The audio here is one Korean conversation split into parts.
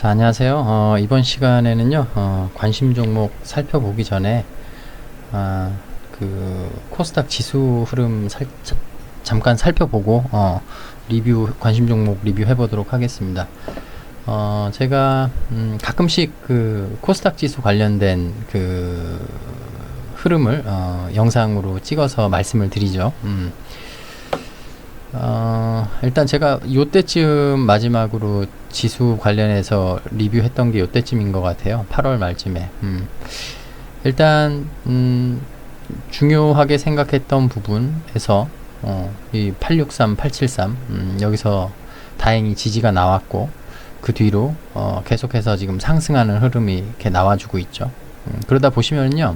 자, 안녕하세요. 이번 시간에는요, 관심 종목 살펴보기 전에, 코스닥 지수 흐름 잠깐 살펴보고, 관심 종목 리뷰해 보도록 하겠습니다. 제가, 가끔씩 코스닥 지수 관련된 흐름을, 영상으로 찍어서 말씀을 드리죠. 일단 제가 요때쯤 마지막으로 지수 관련해서 리뷰했던 게 요때쯤인 것 같아요. 8월 말쯤에. 일단 중요하게 생각했던 부분에서 이 863, 873 여기서 다행히 지지가 나왔고, 그 뒤로 계속해서 지금 상승하는 흐름이 이렇게 나와주고 있죠. 그러다 보시면요,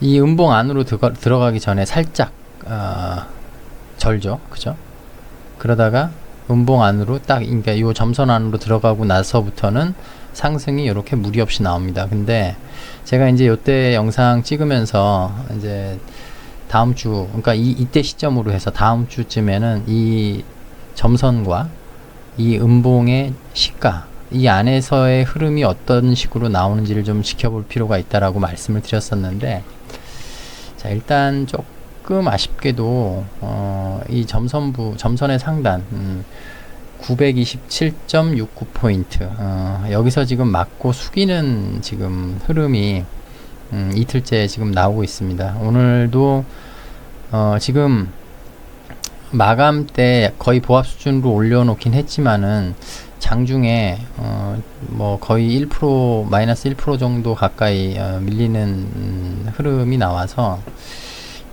이 음봉 안으로 들어가기 전에 살짝 절죠, 그죠? 그러다가 음봉 안으로 그러니까 요 점선 안으로 들어가고 나서부터는 상승이 이렇게 무리 없이 나옵니다. 근데 제가 이제 요때 영상 찍으면서 이제 다음 주, 그러니까 이때 시점으로 해서 다음 주쯤에는 이 점선과 이 음봉의 시가, 이 안에서의 흐름이 어떤 식으로 나오는지를 좀 지켜볼 필요가 있다라고 말씀을 드렸었는데, 자, 일단 조금 아쉽게도 이 점선의 상단 927.69포인트 여기서 지금 맞고 숙이는 지금 흐름이 이틀째 지금 나오고 있습니다. 오늘도 지금 마감 때 거의 보합 수준으로 올려놓긴 했지만은 장중에 뭐 거의 1% 마이너스 1% 정도 가까이 밀리는 흐름이 나와서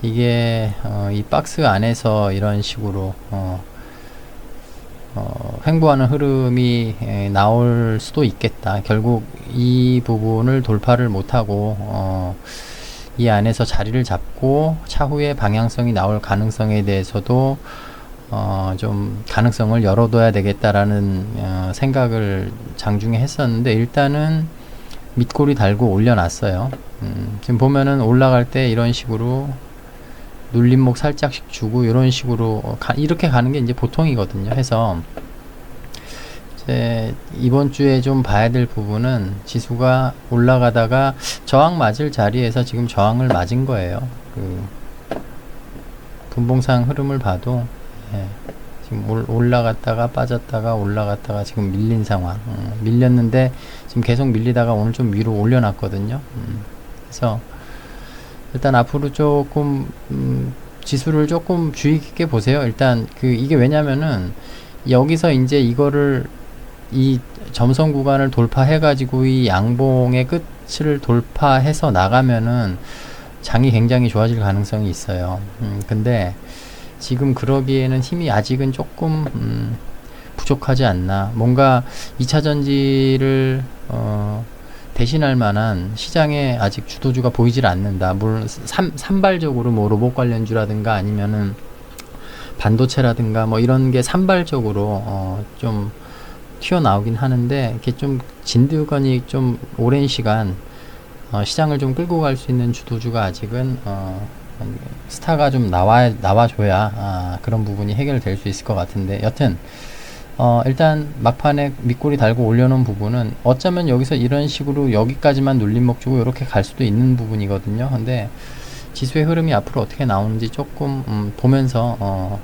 이게 이 박스 안에서 이런 식으로 횡보하는 흐름이 나올 수도 있겠다. 결국 이 부분을 돌파를 못하고 이 안에서 자리를 잡고 차후에 방향성이 나올 가능성에 대해서도 좀 가능성을 열어둬야 되겠다라는 생각을 장중에 했었는데, 일단은 밑꼬리 달고 올려놨어요. 지금 보면은 올라갈 때 이런 식으로 눌림목 살짝씩 주고 이런 식으로 이렇게 가는 게 이제 보통이거든요. 해서 이제 이번 주에 좀 봐야 될 부분은 지수가 올라가다가 저항 맞을 자리에서 지금 저항을 맞은 거예요. 분봉상 흐름을 봐도 지금 올라갔다가 빠졌다가 올라갔다가 지금 밀린 상황. 밀렸는데 지금 계속 밀리다가 오늘 좀 위로 올려놨거든요. 그래서 일단 앞으로 조금 지수를 조금 주의 깊게 보세요. 일단 이게 왜냐면은 여기서 이제 이거를 이 점선 구간을 돌파해 가지고 이 양봉의 끝을 돌파해서 나가면은 장이 굉장히 좋아질 가능성이 있어요. 근데 지금 그러기에는 힘이 아직은 조금 부족하지 않나. 뭔가 2차 전지를 대신할 만한 시장에 아직 주도주가 보이질 않는다. 물론 산발적으로 뭐 로봇 관련주라든가 아니면은 반도체라든가 뭐 이런 게 산발적으로 좀 튀어나오긴 하는데, 이렇게 좀 진드건이 좀 오랜 시간 시장을 좀 끌고 갈 수 있는 주도주가 아직은 스타가 좀 나와줘야 그런 부분이 해결될 수 있을 것 같은데, 여튼 일단 막판에 밑꼬리 달고 올려놓은 부분은 어쩌면 여기서 이런 식으로 여기까지만 눌림목 주고 이렇게 갈 수도 있는 부분이거든요. 근데 지수의 흐름이 앞으로 어떻게 나오는지 조금 보면서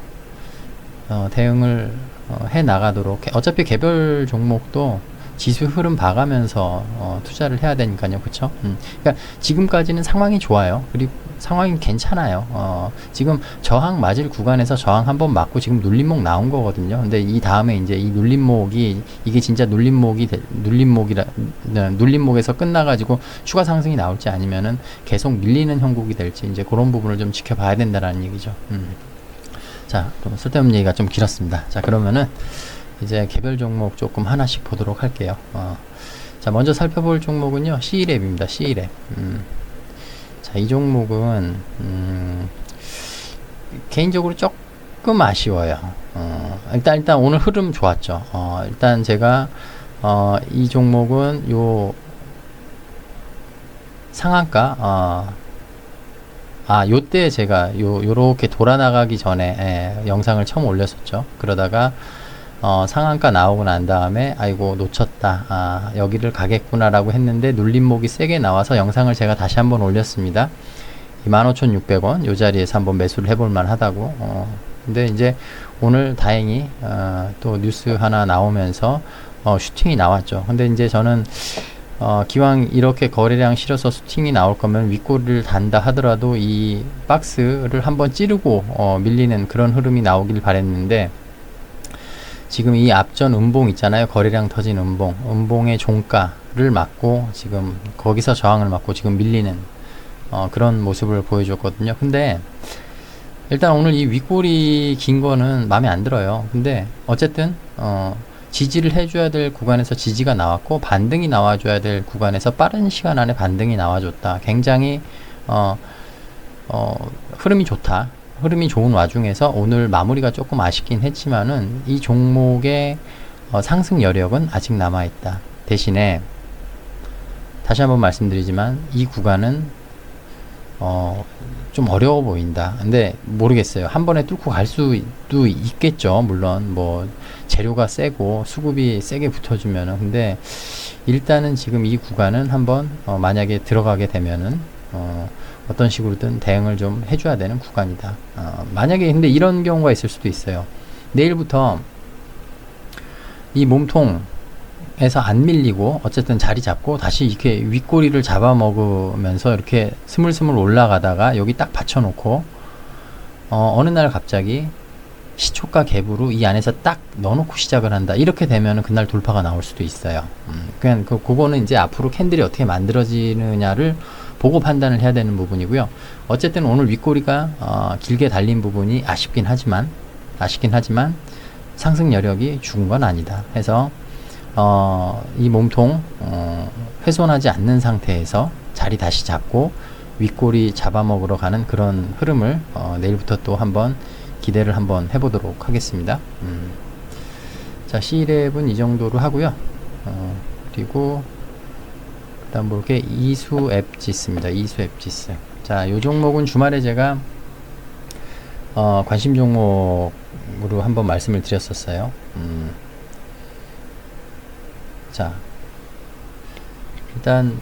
대응을 해 나가도록 어차피 개별 종목도 지수 흐름 봐가면서 투자를 해야 되니까요. 그쵸? 그러니까 지금까지는 상황이 좋아요. 그리고 상황이 괜찮아요. 지금 저항 맞을 구간에서 저항 한번 맞고 지금 눌림목 나온 거거든요. 근데 이 다음에 이제 이 눌림목이 이게 진짜 눌림목에서 끝나가지고 추가 상승이 나올지 아니면은 계속 밀리는 형국이 될지 이제 그런 부분을 좀 지켜봐야 된다라는 얘기죠. 자, 그럼 쓸데없는 얘기가 좀 길었습니다. 자, 그러면은 이제 개별 종목 조금 하나씩 보도록 할게요. 자, 먼저 살펴볼 종목은요, C랩입니다. C랩. 자, 이 종목은 개인적으로 조금 아쉬워요. 일단 오늘 흐름 좋았죠. 일단 제가 이 종목은 요 상한가 요때 제가 요렇게 돌아 나가기 전에 영상을 처음 올렸었죠. 그러다가 상한가 나오고 난 다음에 아이고 놓쳤다, 여기를 가겠구나 라고 했는데 눌림목이 세게 나와서 영상을 제가 다시 한번 올렸습니다. 25,600원 요 자리에서 한번 매수를 해볼 만하다고. 근데 이제 오늘 다행히 또 뉴스 하나 나오면서 슈팅이 나왔죠. 근데 이제 저는 기왕 이렇게 거래량 실어서 슈팅이 나올 거면 윗꼬리를 단다 하더라도 이 박스를 한번 찌르고 밀리는 그런 흐름이 나오길 바랬는데, 지금 이 앞전 음봉 있잖아요. 거래량 터진 음봉의 종가를 맞고 지금 거기서 저항을 맞고 지금 밀리는 그런 모습을 보여줬거든요. 근데 일단 오늘 이 윗꼬리 긴 거는 마음에 안 들어요. 근데 어쨌든 지지를 해줘야 될 구간에서 지지가 나왔고, 반등이 나와줘야 될 구간에서 빠른 시간 안에 반등이 나와줬다. 굉장히 흐름이 좋다. 흐름이 좋은 와중에서 오늘 마무리가 조금 아쉽긴 했지만은 이 종목의 상승 여력은 아직 남아있다. 대신에 다시 한번 말씀드리지만 이 구간은 좀 어려워 보인다. 근데 모르겠어요. 한 번에 뚫고 갈 수도 있겠죠. 물론 뭐 재료가 세고 수급이 세게 붙어주면은. 근데 일단은 지금 이 구간은 한번 만약에 들어가게 되면은 어떤 식으로든 대응을 좀 해줘야 되는 구간이다. 만약에 근데 이런 경우가 있을 수도 있어요. 내일부터 이 몸통에서 안 밀리고 어쨌든 자리 잡고 다시 이렇게 윗꼬리를 잡아먹으면서 이렇게 스물스물 올라가다가 여기 딱 받쳐놓고 어느 날 갑자기 시초가 갭으로 이 안에서 딱 넣어놓고 시작을 한다. 이렇게 되면은 그날 돌파가 나올 수도 있어요. 그냥 그거는 이제 앞으로 캔들이 어떻게 만들어지느냐를 보고 판단을 해야 되는 부분이고요. 어쨌든 오늘 윗꼬리가 길게 달린 부분이 아쉽긴 하지만 상승 여력이 죽은 건 아니다 해서 이 몸통 훼손하지 않는 상태에서 자리 다시 잡고 윗꼬리 잡아먹으러 가는 그런 흐름을 내일부터 또 한번 기대를 한번 해보도록 하겠습니다. 자, C랩은 이 정도로 하고요. 그리고 그다음 볼게 이수 앱지스입니다. 이수 앱지스. 자, 요 종목은 주말에 제가 관심 종목으로 한번 말씀을 드렸었어요. 자, 일단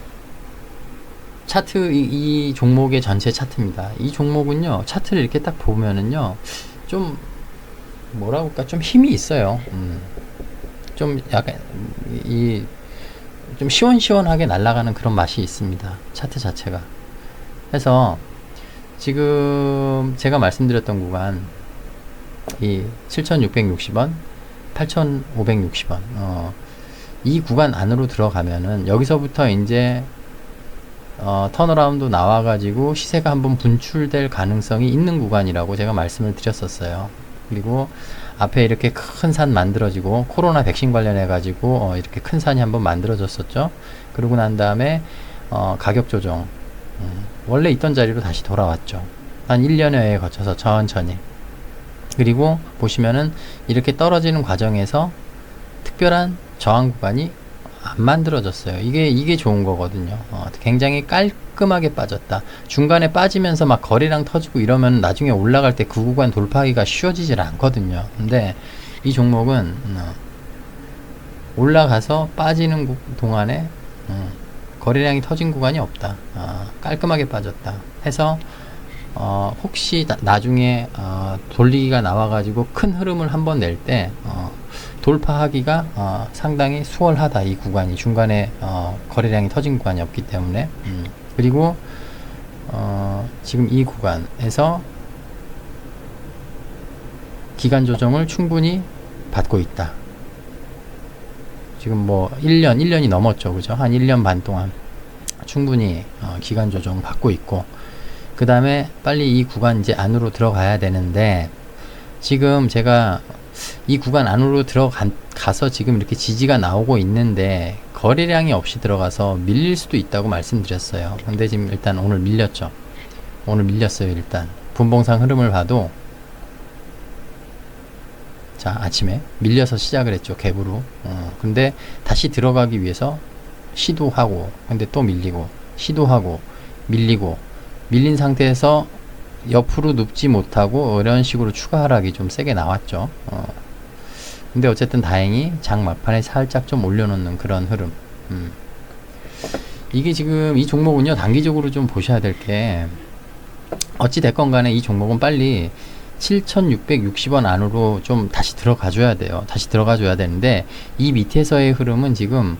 차트, 이 종목의 전체 차트입니다. 이 종목은요, 차트를 이렇게 딱 보면은요, 좀 뭐라고 할까, 좀 힘이 있어요. 좀 약간 좀 시원시원하게 날아가는 그런 맛이 있습니다. 차트 자체가. 해서 지금 제가 말씀드렸던 구간, 이 7,660원, 8,560원, 이 구간 안으로 들어가면은 여기서부터 이제 턴어라운드 나와가지고 시세가 한번 분출될 가능성이 있는 구간이라고 제가 말씀을 드렸었어요. 그리고 앞에 이렇게 큰 산 만들어지고 코로나 백신 관련해 가지고 이렇게 큰 산이 한번 만들어졌었죠. 그러고 난 다음에 가격 조정, 원래 있던 자리로 다시 돌아왔죠. 한 1년여에 거쳐서 천천히. 그리고 보시면은 이렇게 떨어지는 과정에서 특별한 저항 구간이 안 만들어졌어요. 이게 좋은 거거든요. 굉장히 깔끔하게 빠졌다. 중간에 빠지면서 막 거래량 터지고 이러면 나중에 올라갈 때 그 구간 돌파하기가 쉬워지질 않거든요. 근데 이 종목은 올라가서 빠지는 동안에 거래량이 터진 구간이 없다. 깔끔하게 빠졌다. 해서 혹시 나중에 돌리기가 나와가지고 큰 흐름을 한번 낼 때 돌파하기가 상당히 수월하다. 이 구간이 중간에 거래량이 터진 구간이 없기 때문에. 그리고 지금 이 구간에서 기간 조정을 충분히 받고 있다. 지금 뭐 1년이 넘었죠. 그죠? 한 1년 반 동안 충분히 기간 조정 받고 있고, 그 다음에 빨리 이 구간 이제 안으로 들어가야 되는데, 지금 제가 이 구간 안으로 들어가서 지금 이렇게 지지가 나오고 있는데 거래량이 없이 들어가서 밀릴 수도 있다고 말씀드렸어요. 근데 지금 일단 오늘 밀렸죠. 오늘 밀렸어요. 일단 분봉상 흐름을 봐도, 자, 아침에 밀려서 시작을 했죠. 갭으로. 근데 다시 들어가기 위해서 시도하고, 근데 또 밀리고, 시도하고, 밀리고, 밀린 상태에서 옆으로 눕지 못하고 이런 식으로 추가 하락이 좀 세게 나왔죠. 근데 어쨌든 다행히 장 막판에 살짝 좀 올려놓는 그런 흐름. 이게 지금 이 종목은요, 단기적으로 좀 보셔야 될 게, 어찌 됐건 간에 이 종목은 빨리 7,660원 안으로 좀 다시 들어가 줘야 돼요. 다시 들어가 줘야 되는데, 이 밑에서의 흐름은 지금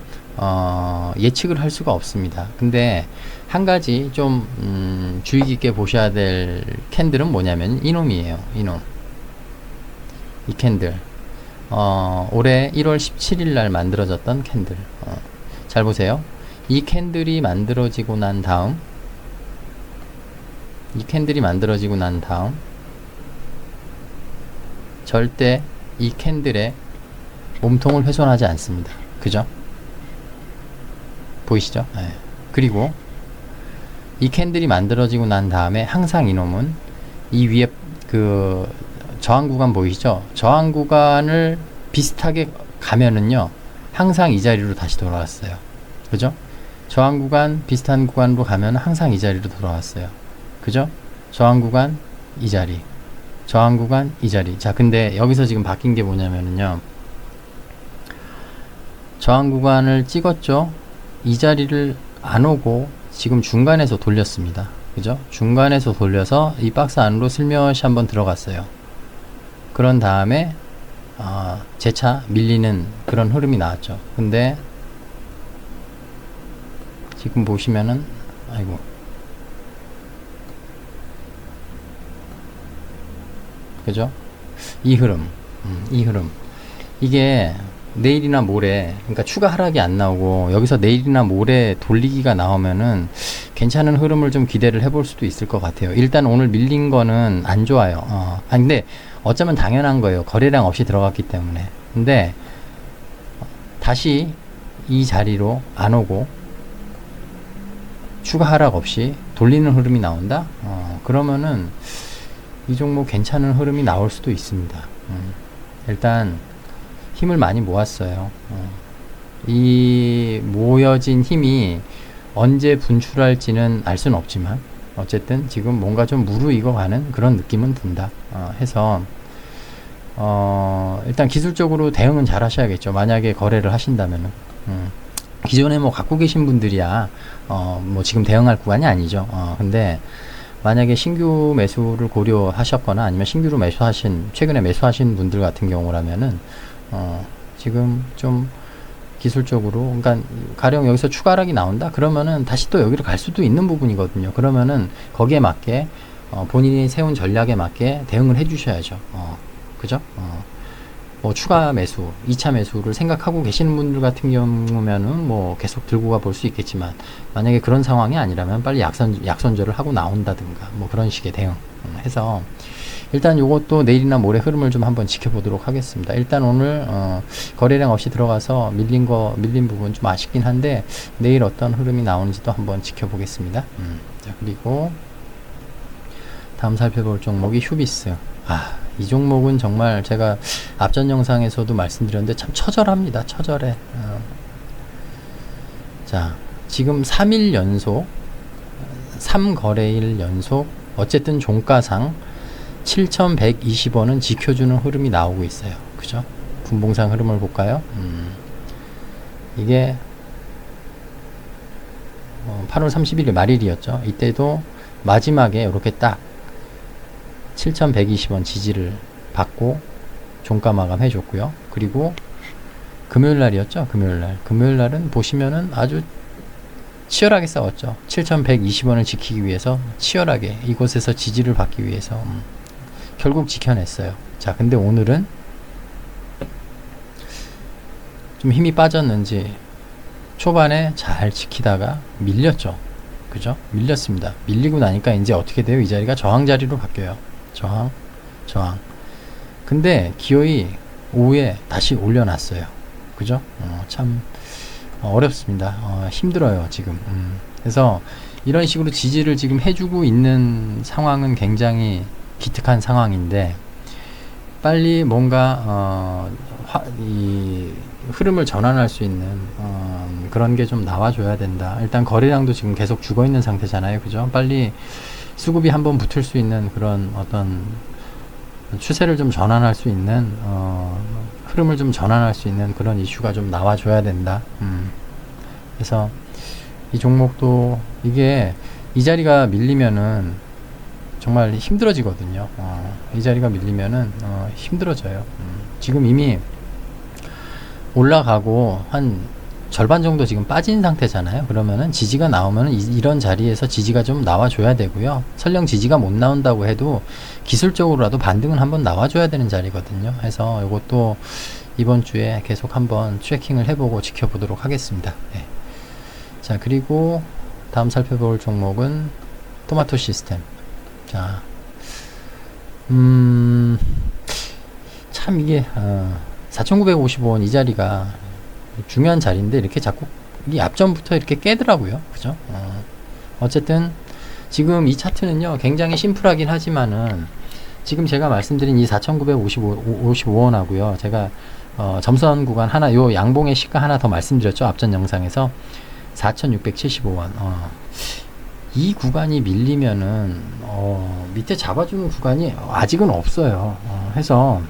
예측을 할 수가 없습니다. 근데 한 가지 좀 주의 깊게 보셔야 될 캔들은 뭐냐면 이놈이에요. 이놈. 이 캔들. 올해 1월 17일 날 만들어졌던 캔들. 잘 보세요. 이 캔들이 만들어지고 난 다음, 절대 이 캔들의 몸통을 훼손하지 않습니다. 그죠? 보이시죠? 네. 그리고 이 캔들이 만들어지고 난 다음에 항상 이놈은 이 위에 그 저항 구간 보이시죠? 저항 구간을 비슷하게 가면은요, 항상 이 자리로 다시 돌아왔어요. 그죠? 저항 구간 비슷한 구간으로 가면 항상 이 자리로 돌아왔어요. 그죠? 저항 구간 이 자리, 저항 구간 이 자리. 자, 근데 여기서 지금 바뀐 게 뭐냐면은요, 저항 구간을 찍었죠? 이 자리를 안 오고 지금 중간에서 돌렸습니다. 그죠? 중간에서 돌려서 이 박스 안으로 슬며시 한번 들어갔어요. 그런 다음에 재차 밀리는 그런 흐름이 나왔죠. 근데 지금 보시면은, 아이고, 그죠? 이 흐름, 이게 내일이나 모레, 그러니까 추가 하락이 안 나오고 여기서 내일이나 모레 돌리기가 나오면은 괜찮은 흐름을 좀 기대를 해볼 수도 있을 것 같아요. 일단 오늘 밀린 거는 안 좋아요. 근데 어쩌면 당연한 거예요. 거래량 없이 들어갔기 때문에. 근데 다시 이 자리로 안 오고 추가 하락 없이 돌리는 흐름이 나온다? 그러면은 이 종목 괜찮은 흐름이 나올 수도 있습니다. 일단 힘을 많이 모았어요. 이 모여진 힘이 언제 분출할지는 알 수는 없지만 어쨌든 지금 뭔가 좀 무르익어 가는 그런 느낌은 든다 해서 일단 기술적으로 대응은 잘 하셔야겠죠. 만약에 거래를 하신다면은 기존에 뭐 갖고 계신 분들이야 뭐 지금 대응할 구간이 아니죠. 근데 만약에 신규 매수를 고려하셨거나 아니면 신규로 최근에 매수하신 분들 같은 경우라면은 지금 좀 기술적으로, 그러니까 가령 여기서 추가 하락이 나온다 그러면은 다시 또 여기로 갈 수도 있는 부분이거든요. 그러면은 거기에 맞게 본인이 세운 전략에 맞게 대응을 해 주셔야죠. 그죠? 뭐 추가 매수, 2차 매수를 생각하고 계시는 분들 같은 경우면은 뭐 계속 들고 가 볼 수 있겠지만, 만약에 그런 상황이 아니라면 빨리 약선절을 하고 나온다든가 뭐 그런 식의 대응 해서 일단 요것도 내일이나 모레 흐름을 좀 한번 지켜보도록 하겠습니다. 일단 오늘 거래량 없이 들어가서 밀린 부분 좀 아쉽긴 한데 내일 어떤 흐름이 나오는지도 한번 지켜보겠습니다. 자, 그리고 다음 살펴볼 종목이 휴비스. 이 종목은 정말 제가 앞전 영상에서도 말씀드렸는데 참 처절합니다. 처절해. 자, 지금 3일 연속 3거래일 연속 어쨌든 종가상 7,120원은 지켜주는 흐름이 나오고 있어요. 그죠? 분봉상 흐름을 볼까요? 이게 8월 30일 말일이었죠. 이때도 마지막에 이렇게 딱 7,120원 지지를 받고 종가 마감 해줬고요. 그리고 금요일 날이었죠. 금요일 날은 보시면은 아주 치열하게 싸웠죠. 7,120원을 지키기 위해서 치열하게 이곳에서 지지를 받기 위해서 결국 지켜냈어요. 자, 근데 오늘은 좀 힘이 빠졌는지 초반에 잘 지키다가 밀렸죠. 그죠? 밀렸습니다. 밀리고 나니까 이제 어떻게 돼요? 이 자리가 저항 자리로 바뀌어요. 저항. 근데 기어이 오후에 다시 올려놨어요. 그죠? 참 어렵습니다. 힘들어요, 지금. 그래서 이런 식으로 지지를 지금 해주고 있는 상황은 굉장히 기특한 상황인데 빨리 뭔가 이 흐름을 전환할 수 있는 그런 게 좀 나와줘야 된다. 일단 거래량도 지금 계속 죽어있는 상태잖아요. 그죠? 빨리 수급이 한번 붙을 수 있는 그런 어떤 추세를 좀 전환할 수 있는 흐름을 좀 전환할 수 있는 그런 이슈가 좀 나와줘야 된다. 그래서 이 종목도 이게 이 자리가 밀리면은 정말 힘들어지거든요. 이 자리가 밀리면은 힘들어져요. 지금 이미 올라가고 한 절반 정도 지금 빠진 상태잖아요. 그러면은 지지가 나오면은 이런 자리에서 지지가 좀 나와줘야 되고요. 설령 지지가 못 나온다고 해도 기술적으로라도 반등은 한번 나와줘야 되는 자리거든요. 해서 이것도 이번 주에 계속 한번 트래킹을 해보고 지켜보도록 하겠습니다. 네. 자, 그리고 다음 살펴볼 종목은 토마토 시스템. 자, 참 이게 4,955원 이 자리가 중요한 자리인데 이렇게 자꾸 이 앞전부터 이렇게 깨더라고요. 그죠? 어쨌든 지금 이 차트는요 굉장히 심플하긴 하지만은 지금 제가 말씀드린 이 4,955원 하고요, 제가 점선 구간 하나, 요 양봉의 시가 하나 더 말씀드렸죠, 앞전 영상에서. 4,675원. 이 구간이 밀리면은 밑에 잡아주는 구간이 아직은 없어요. 해서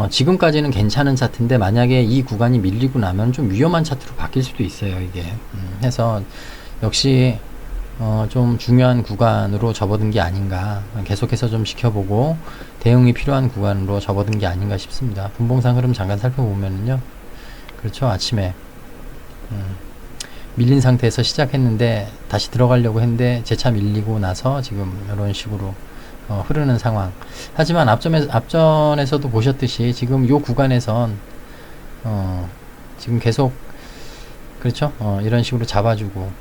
지금까지는 괜찮은 차트인데 만약에 이 구간이 밀리고 나면 좀 위험한 차트로 바뀔 수도 있어요, 이게. 해서 역시 좀 중요한 구간으로 접어든 게 아닌가, 계속해서 좀 지켜보고 대응이 필요한 구간으로 접어든 게 아닌가 싶습니다. 분봉상 흐름 잠깐 살펴보면은요, 그렇죠, 아침에 밀린 상태에서 시작했는데 다시 들어가려고 했는데 재차 밀리고 나서 지금 이런 식으로 흐르는 상황. 하지만 앞전에서도 보셨듯이 지금 요 구간에선 지금 계속, 그렇죠, 이런 식으로 잡아줬던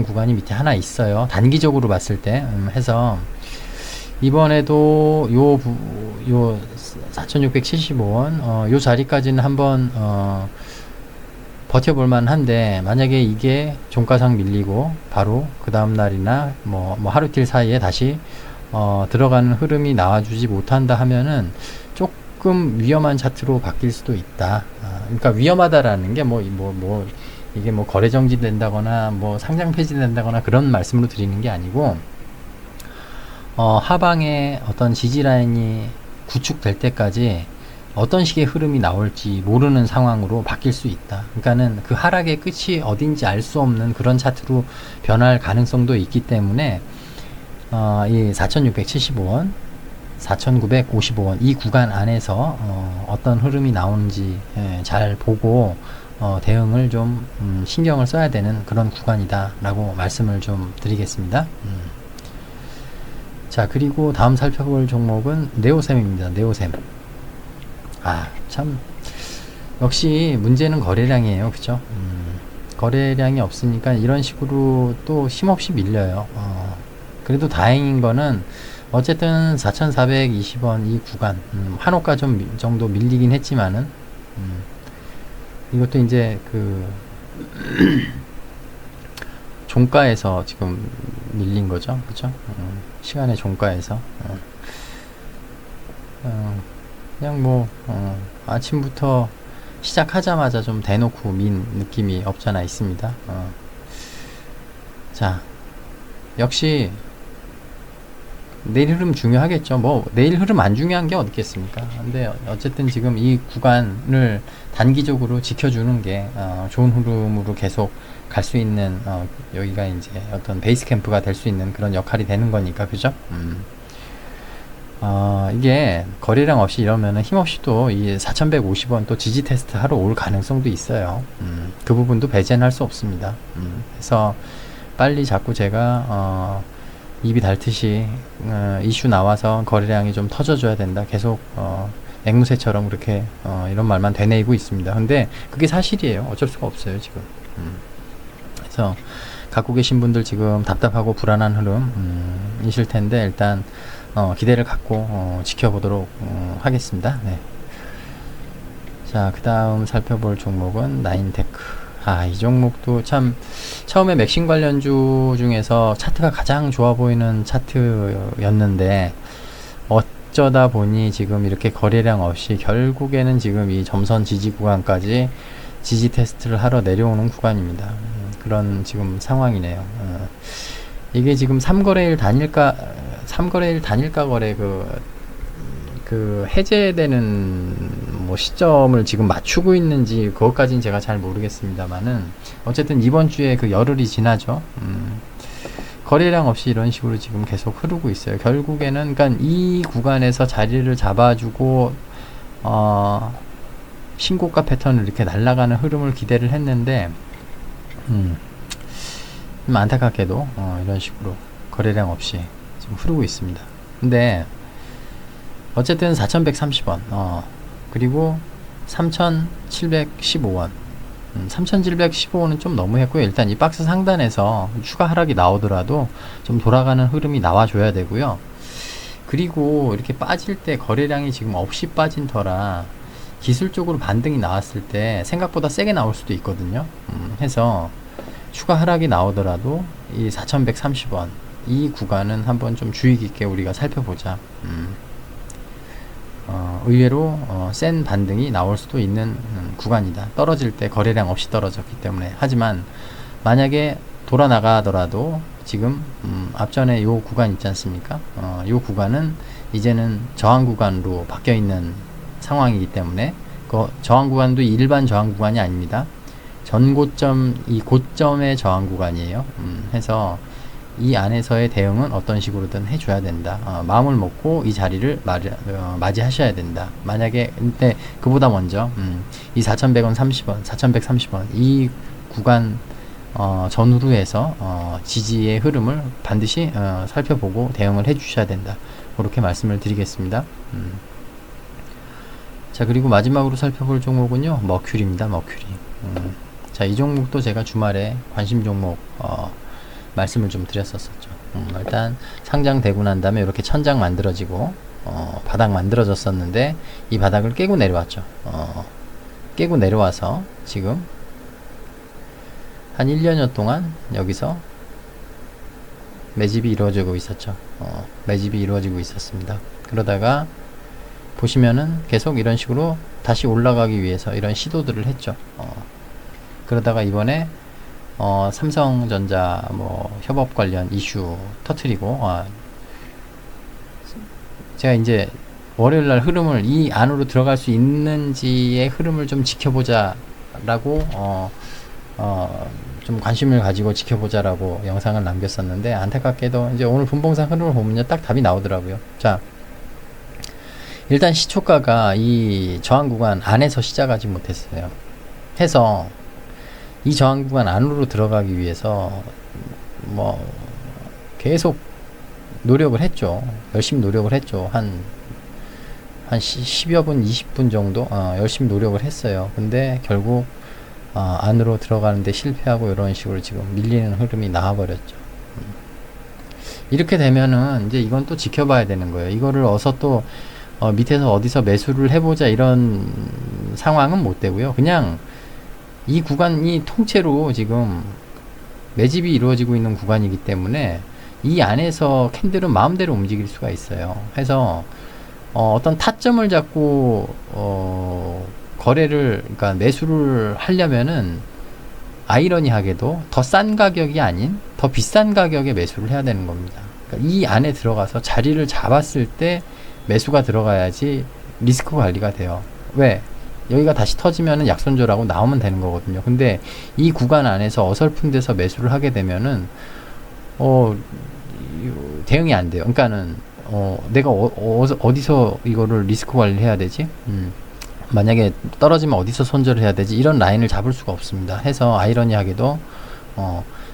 구간이 밑에 하나 있어요, 단기적으로 봤을 때. 해서 이번에도 요 4,675원 요 자리까지는 한번 버텨볼만 한데, 만약에 이게 종가상 밀리고 바로 그 다음날이나 뭐 하루길 사이에 다시 들어가는 흐름이 나와주지 못한다 하면은 조금 위험한 차트로 바뀔 수도 있다. 그러니까 위험하다라는 게 이게 뭐 거래 정지된다거나 뭐 상장 폐지된다거나 그런 말씀으로 드리는 게 아니고, 하방에 어떤 지지 라인이 구축될 때까지 어떤 식의 흐름이 나올지 모르는 상황으로 바뀔 수 있다. 그러니까는 그 하락의 끝이 어딘지 알 수 없는 그런 차트로 변할 가능성도 있기 때문에 이 4,675원, 4,955원 이 구간 안에서 어떤 흐름이 나오는지 잘 보고 대응을 좀 신경을 써야 되는 그런 구간이다 라고 말씀을 좀 드리겠습니다. 자, 그리고 다음 살펴볼 종목은 네오셈입니다. 네오셈. 참 역시 문제는 거래량이에요. 그죠? 거래량이 없으니까 이런 식으로 또 힘없이 밀려요. 그래도 다행인 거는 어쨌든 4,420원 이 구간, 한호가 좀 정도 밀리긴 했지만은 이것도 이제 그 종가에서 지금 밀린 거죠. 그죠? 시간의 종가에서 그냥 뭐 아침부터 시작하자마자 좀 대놓고 민 느낌이 없잖아 있습니다. 자, 역시 내일 흐름 중요하겠죠. 뭐 내일 흐름 안 중요한 게 어디 있겠습니까? 근데 어쨌든 지금 이 구간을 단기적으로 지켜주는 게 좋은 흐름으로 계속 갈 수 있는 여기가 이제 어떤 베이스 캠프가 될 수 있는 그런 역할이 되는 거니까. 그죠? 이게 거래량 없이 이러면은 힘없이 또 이 4,150원 또 지지 테스트 하러 올 가능성도 있어요. 그 부분도 배제는 할 수 없습니다. 그래서 빨리 자꾸 제가 입이 닳듯이 이슈 나와서 거래량이 좀 터져줘야 된다, 계속 앵무새처럼 그렇게 이런 말만 되뇌이고 있습니다. 근데 그게 사실이에요. 어쩔 수가 없어요 지금. 그래서 갖고 계신 분들 지금 답답하고 불안한 흐름 이실 텐데 일단 기대를 갖고 지켜보도록 하겠습니다. 네. 자, 그 다음 살펴볼 종목은 나인테크. 이 종목도 참 처음에 맥심 관련주 중에서 차트가 가장 좋아 보이는 차트였는데 어쩌다 보니 지금 이렇게 거래량 없이 결국에는 지금 이 점선 지지 구간까지 지지 테스트를 하러 내려오는 구간입니다. 그런 지금 상황이네요. 이게 지금 3거래일 단일가 거래 그 그 해제되는 뭐 시점을 지금 맞추고 있는지 그것까지는 제가 잘 모르겠습니다만은 어쨌든 이번 주에 그 열흘이 지나죠. 거래량 없이 이런 식으로 지금 계속 흐르고 있어요. 결국에는 그러니까 이 구간에서 자리를 잡아주고 신고가 패턴을 이렇게 날아가는 흐름을 기대를 했는데 좀 안타깝게도 이런 식으로 거래량 없이 지금 흐르고 있습니다. 근데 어쨌든 4,130원 그리고 3,715원 3,715원은 좀 너무 했고요. 일단 이 박스 상단에서 추가 하락이 나오더라도 좀 돌아가는 흐름이 나와줘야 되고요. 그리고 이렇게 빠질 때 거래량이 지금 없이 빠진 터라 기술적으로 반등이 나왔을 때 생각보다 세게 나올 수도 있거든요. 해서 추가 하락이 나오더라도 이 4,130원 이 구간은 한번 좀 주의 깊게 우리가 살펴보자. 의외로 센 반등이 나올 수도 있는 구간이다. 떨어질 때 거래량 없이 떨어졌기 때문에. 하지만 만약에 돌아 나가더라도 지금 앞전에 요 구간 있지 않습니까? 요 구간은 이제는 저항 구간으로 바뀌어 있는 상황이기 때문에 그 저항 구간도 일반 저항 구간이 아닙니다. 전고점, 이 고점의 저항 구간이에요. 해서 이 안에서의 대응은 어떤 식으로든 해줘야 된다. 마음을 먹고 이 자리를 맞이하셔야 된다. 만약에 근데 그보다 먼저 이 4,100원 30원 4,130원 이 구간 전후로 해서 지지의 흐름을 반드시 살펴보고 대응을 해주셔야 된다. 그렇게 말씀을 드리겠습니다. 자, 그리고 마지막으로 살펴볼 종목은요, 머큐리입니다. 머큐리. 자, 이 종목도 제가 주말에 관심 종목 말씀을 좀 드렸었죠. 일단 상장되고 난 다음에 이렇게 천장 만들어지고 바닥 만들어졌었는데 이 바닥을 깨고 내려왔죠. 깨고 내려와서 지금 한 1년여 동안 여기서 매집이 이루어지고 있었죠. 매집이 이루어지고 있었습니다. 그러다가 보시면은 계속 이런 식으로 다시 올라가기 위해서 이런 시도들을 했죠. 그러다가 이번에 삼성전자 뭐 협업 관련 이슈 터트리고 제가 이제 월요일날 흐름을 이 안으로 들어갈 수 있는지의 흐름을 좀 지켜보자 라고 좀 관심을 가지고 지켜보자라고 영상을 남겼었는데 안타깝게도 이제 오늘 분봉상 흐름을 보면요 딱 답이 나오더라고요. 자, 일단 시초가가 이 저항 구간 안에서 시작하지 못했어요. 해서 이 저항 구간 안으로 들어가기 위해서 뭐 계속 노력을 했죠. 열심히 노력을 했죠. 한 10여 분, 20분 정도 열심히 노력을 했어요. 근데 결국 안으로 들어가는데 실패하고 이런 식으로 지금 밀리는 흐름이 나와버렸죠. 이렇게 되면은 이제 이건 또 지켜봐야 되는 거예요. 이거를 어서 또 밑에서 어디서 매수를 해보자 이런 상황은 못 되고요. 그냥 이 구간이 통째로 지금 매집이 이루어지고 있는 구간이기 때문에 이 안에서 캔들은 마음대로 움직일 수가 있어요. 해서 어떤 타점을 잡고 거래를 그러니까 매수를 하려면은 아이러니하게도 더 싼 가격이 아닌 더 비싼 가격에 매수를 해야 되는 겁니다. 그러니까 이 안에 들어가서 자리를 잡았을 때 매수가 들어가야지 리스크 관리가 돼요. 왜? 여기가 다시 터지면은 약손절하고 나오면 되는 거거든요. 근데 이 구간 안에서 어설픈 데서 매수를 하게 되면은 대응이 안 돼요. 그러니까는 내가 어디서 이거를 리스크 관리를 해야 되지? 만약에 떨어지면 어디서 손절을 해야 되지? 이런 라인을 잡을 수가 없습니다. 해서 아이러니하게도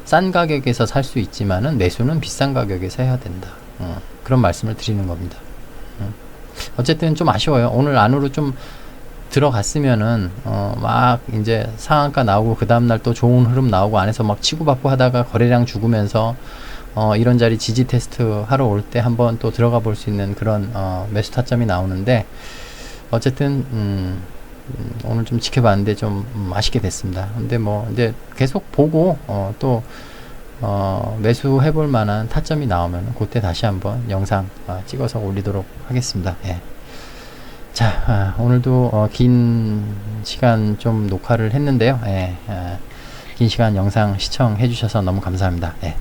싼 가격에서 살 수 있지만은 매수는 비싼 가격에서 해야 된다. 그런 말씀을 드리는 겁니다. 어쨌든 좀 아쉬워요. 오늘 안으로 좀 들어갔으면은 막 이제 상한가 나오고 그 다음날 또 좋은 흐름 나오고 안에서 막 치고받고 하다가 거래량 죽으면서 이런 자리 지지 테스트 하러 올 때 한번 또 들어가 볼 수 있는 그런 매수 타점이 나오는데 어쨌든 오늘 좀 지켜봤는데 좀 아쉽게 됐습니다. 근데 뭐 이제 계속 보고 또 매수해 볼 만한 타점이 나오면 그때 다시 한번 영상 찍어서 올리도록 하겠습니다. 예. 자, 오늘도 긴 시간 좀 녹화를 했는데요. 긴 시간 영상 시청해 주셔서 너무 감사합니다. 예.